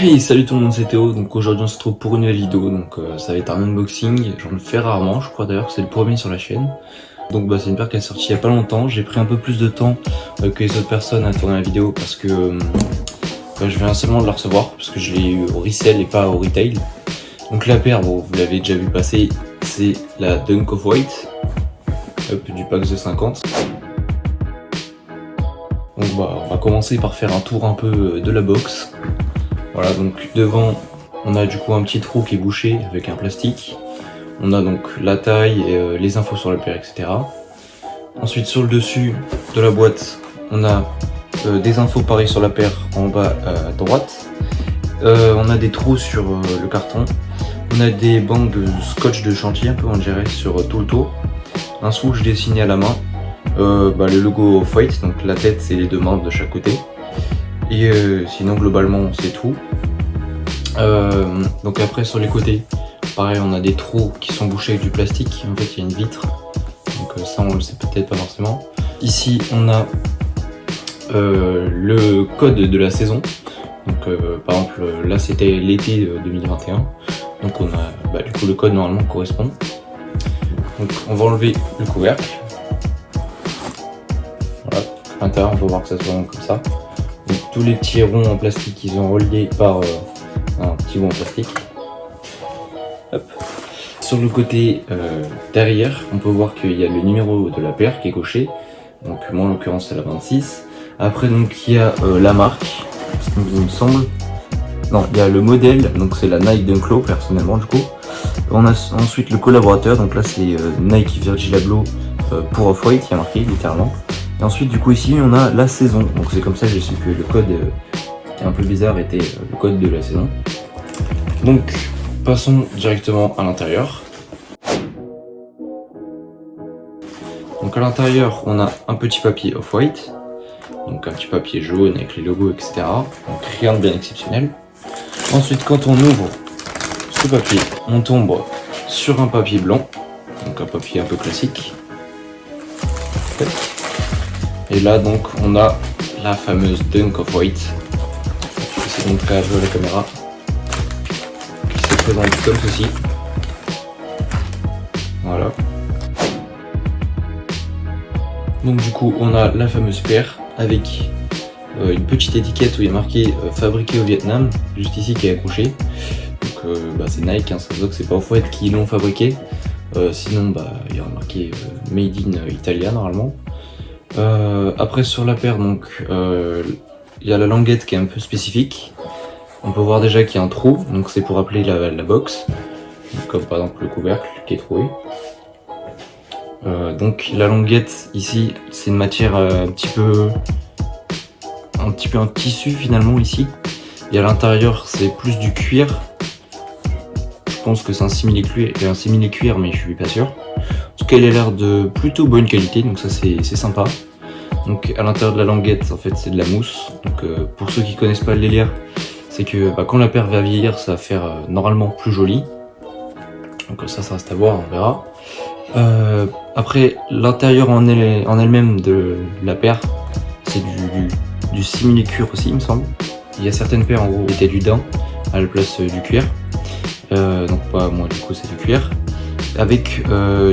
Hey, salut tout le monde, c'est Théo. Donc aujourd'hui on se retrouve pour une nouvelle vidéo. Donc ça va être un unboxing. J'en le fais rarement, je crois d'ailleurs que c'est le premier sur la chaîne. Donc c'est une paire qui est sortie il y a pas longtemps. J'ai pris un peu plus de temps que les autres personnes à tourner la vidéo parce que je viens seulement de la recevoir parce que je l'ai eu au resell et pas au retail. Donc la paire, bon, vous l'avez déjà vu passer, c'est la Dunk Off-White du pack de 50. Donc on va commencer par faire un tour un peu de la box. Voilà, donc devant on a du coup un petit trou qui est bouché avec un plastique. On a donc la taille, les infos sur la paire, etc. Ensuite sur le dessus de la boîte, on a des infos pareilles sur la paire en bas à droite. On a des trous sur le carton. On a des bandes de scotch de chantier un peu on dirait sur tout le tour. Un swoosh dessiné à la main. Le logo Off-White, donc la tête c'est les deux mains de chaque côté. Et sinon globalement c'est tout. Donc après sur les côtés, pareil on a des trous qui sont bouchés avec du plastique. En fait il y a une vitre, donc ça on le sait peut-être pas forcément. Ici on a le code de la saison. Donc par exemple là c'était l'été 2021. Donc on a du coup le code normalement correspond. Donc on va enlever le couvercle. Voilà, à l'intérieur on peut voir que ça se voit comme ça. Donc, tous les petits ronds en plastique ils sont reliés par un petit rond en plastique. Hop. Sur le côté derrière, on peut voir qu'il y a le numéro de la paire qui est coché. Donc moi en l'occurrence c'est la 26. Après donc il y a la marque, il me semble. Non, il y a le modèle, donc c'est la Nike Dunk Low personnellement du coup. On a ensuite le collaborateur, donc là c'est Nike Virgil Abloh pour Off-White, il y a marqué littéralement. Et ensuite du coup ici on a la saison, donc c'est comme ça que j'ai su que le code qui est un peu bizarre était le code de la saison. Donc passons directement à l'intérieur. Donc à l'intérieur on a un petit papier Off-White, donc un petit papier jaune avec les logos etc. Donc rien de bien exceptionnel. Ensuite quand on ouvre ce papier, on tombe sur un papier blanc, donc un papier un peu classique. Et là donc on a la fameuse Dunk Off-White. C'est donc à jouer à la caméra. Qui se présente comme ceci. Voilà. Donc du coup on a la fameuse paire avec une petite étiquette où il y a marqué fabriqué au Vietnam, juste ici qui est accroché. Donc c'est Nike, hein, ça se voit que c'est pas Off-White qui l'ont fabriqué. Sinon il y aura marqué Made in Italia normalement. Après sur la paire donc il y a la languette qui est un peu spécifique. On peut voir déjà qu'il y a un trou, donc c'est pour appeler la box, donc, comme par exemple le couvercle qui est troué. Donc la languette ici c'est une matière un petit peu un tissu finalement ici. Et à l'intérieur c'est plus du cuir. Je pense que c'est un simili-cuir mais je suis pas sûr. En tout cas elle a l'air de plutôt bonne qualité, donc ça c'est sympa. Donc à l'intérieur de la languette en fait c'est de la mousse. Donc pour ceux qui connaissent pas le délire, c'est que quand la paire va vieillir ça va faire normalement plus joli. Donc ça reste à voir, on verra. Après l'intérieur en elle-même de la paire c'est du simili-cuir aussi il me semble. Il y a certaines paires en gros qui étaient du daim à la place du cuir. Donc moi du coup c'est du cuir. Avec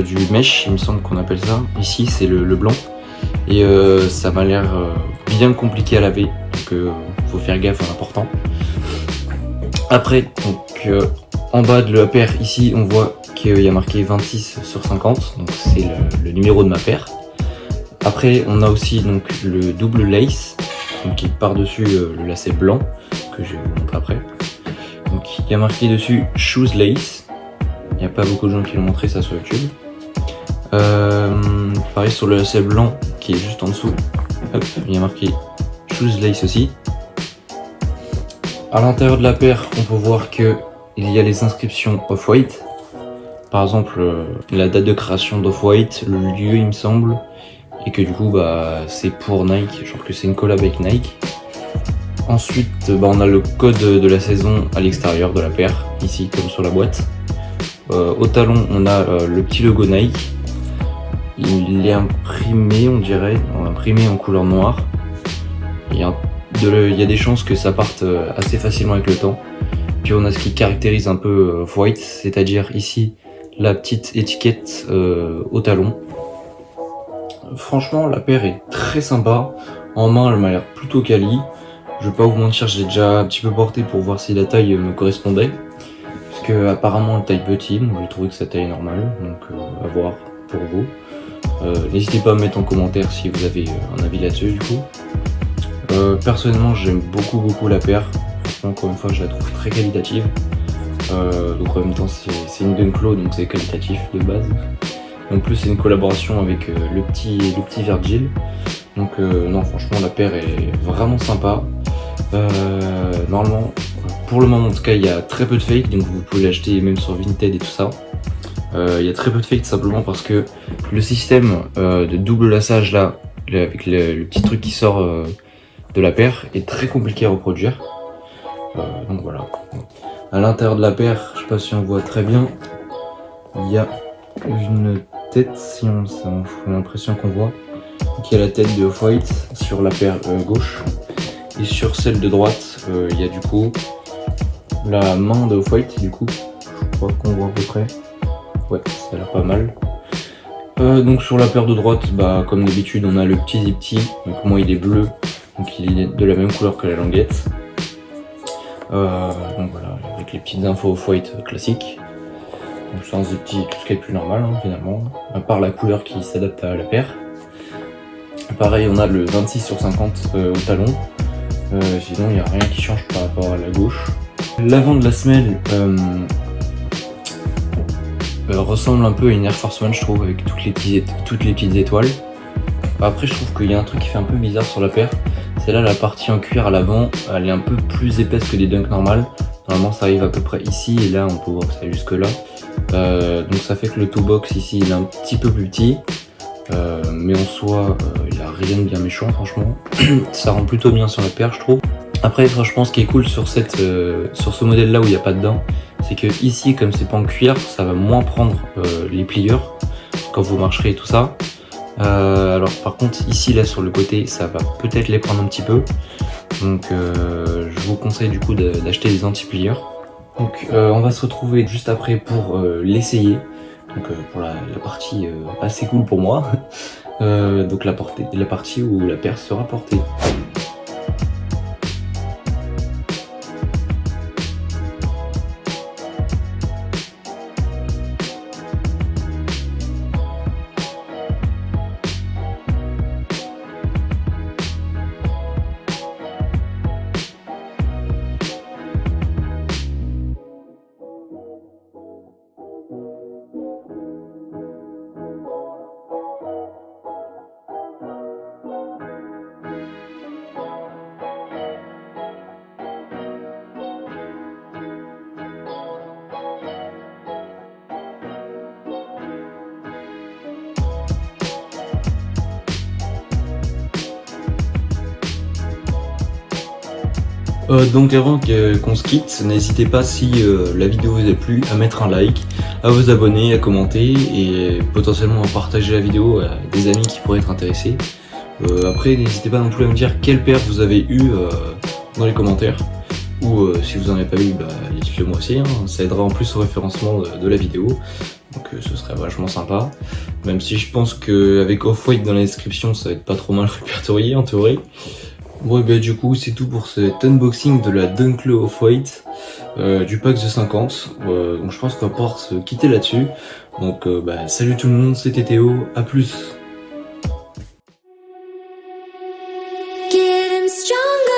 du mesh il me semble qu'on appelle ça. Ici c'est le blanc. Et ça m'a l'air bien compliqué à laver. Donc faut faire gaffe en important. Après donc en bas de la paire ici on voit qu'il y a marqué 26 sur 50. Donc c'est le numéro de ma paire. Après on a aussi donc le double lace. Donc qui est par-dessus le lacet blanc que je vais vous montrer après. Donc il y a marqué dessus Shoes Lace. Il n'y a pas beaucoup de gens qui l'ont montré ça sur YouTube. Pareil sur le lacet blanc qui est juste en dessous. Hop, il y a marqué Shoes Lace aussi. À l'intérieur de la paire, on peut voir que il y a les inscriptions Off-White. Par exemple, la date de création d'Off-White, le lieu il me semble. Et que du coup c'est pour Nike, genre que c'est une collab avec Nike. Ensuite on a le code de la saison à l'extérieur de la paire, ici comme sur la boîte. Au talon on a le petit logo Nike. Il est imprimé on dirait, imprimé en couleur noire. Il y a il y a des chances que ça parte assez facilement avec le temps. Puis on a ce qui caractérise un peu Off-White, c'est-à-dire ici la petite étiquette au talon. Franchement, la paire est très sympa. En main, elle m'a l'air plutôt quali. Je vais pas vous mentir, j'ai déjà un petit peu porté pour voir si la taille me correspondait. Parce que apparemment, elle taille petit, donc j'ai trouvé que sa taille est normale. Donc à voir pour vous. N'hésitez pas à me mettre en commentaire si vous avez un avis là-dessus du coup. Personnellement, j'aime beaucoup la paire. Franchement, encore une fois, je la trouve très qualitative. Donc en même temps, c'est une Dunklo, donc c'est qualitatif de base. En plus, c'est une collaboration avec le petit Virgil. Donc non, franchement, la paire est vraiment sympa. Normalement, pour le moment en tout cas, il y a très peu de fake, donc vous pouvez l'acheter même sur Vinted et tout ça. Il y a très peu de fake simplement parce que le système de double laçage là, avec le petit truc qui sort de la paire, est très compliqué à reproduire. Donc voilà. À l'intérieur de la paire, je sais pas si on voit très bien, il y a une tête, si on a l'impression qu'on voit. Donc il y a la tête de Off-White sur la paire gauche. Et sur celle de droite, il y a du coup la main de Off-White, du coup. Je crois qu'on voit à peu près. Ouais, ça a l'air pas mal. Donc sur la paire de droite, bah, comme d'habitude, on a le petit Zipty. Donc moi il est bleu, donc il est de la même couleur que la languette. Donc voilà, avec les petites infos Off-White classiques. Donc sans Zipty, tout ce qui est plus normal hein, finalement, à part la couleur qui s'adapte à la paire. Pareil, on a le 26/50 au talon. Sinon, il n'y a rien qui change par rapport à la gauche. L'avant de la semelle ressemble un peu à une Air Force One, je trouve, avec toutes les petites étoiles. Après, je trouve qu'il y a un truc qui fait un peu bizarre sur la paire. C'est là la partie en cuir à l'avant, elle est un peu plus épaisse que des Dunk normales. Normalement, ça arrive à peu près ici, et là, on peut voir que ça est jusque là. Donc ça fait que le toe box ici, il est un petit peu plus petit. Mais en soi, il n'y a rien de bien méchant, franchement. Ça rend plutôt bien sur la paire, je trouve. Après, franchement, ce qui est cool sur ce modèle-là où il n'y a pas de dents, c'est que ici, comme c'est pas en cuir, ça va moins prendre les plieurs quand vous marcherez et tout ça. Alors par contre, ici, là, sur le côté, ça va peut-être les prendre un petit peu. Donc, je vous conseille du coup d'acheter des anti-plieurs. Donc, on va se retrouver juste après pour l'essayer. Donc pour la partie assez cool pour moi, donc la partie où la paire sera portée. Donc avant qu'on se quitte, n'hésitez pas si la vidéo vous a plu à mettre un like, à vous abonner, à commenter et potentiellement à partager la vidéo à des amis qui pourraient être intéressés. Après n'hésitez pas non plus à me dire quelle paire vous avez eu dans les commentaires ou si vous en avez pas eu, bah, dites-le moi aussi, hein. Ça aidera en plus au référencement de la vidéo, donc ce serait vachement sympa. Même si je pense qu'avec Off-White dans la description ça va être pas trop mal répertorié en théorie. Bon et bah du coup c'est tout pour cet unboxing de la Dunklo Off-White du pack de 50. Donc je pense qu'on va pouvoir se quitter là-dessus. Donc bah salut tout le monde, c'était Théo, à plus. Getting stronger.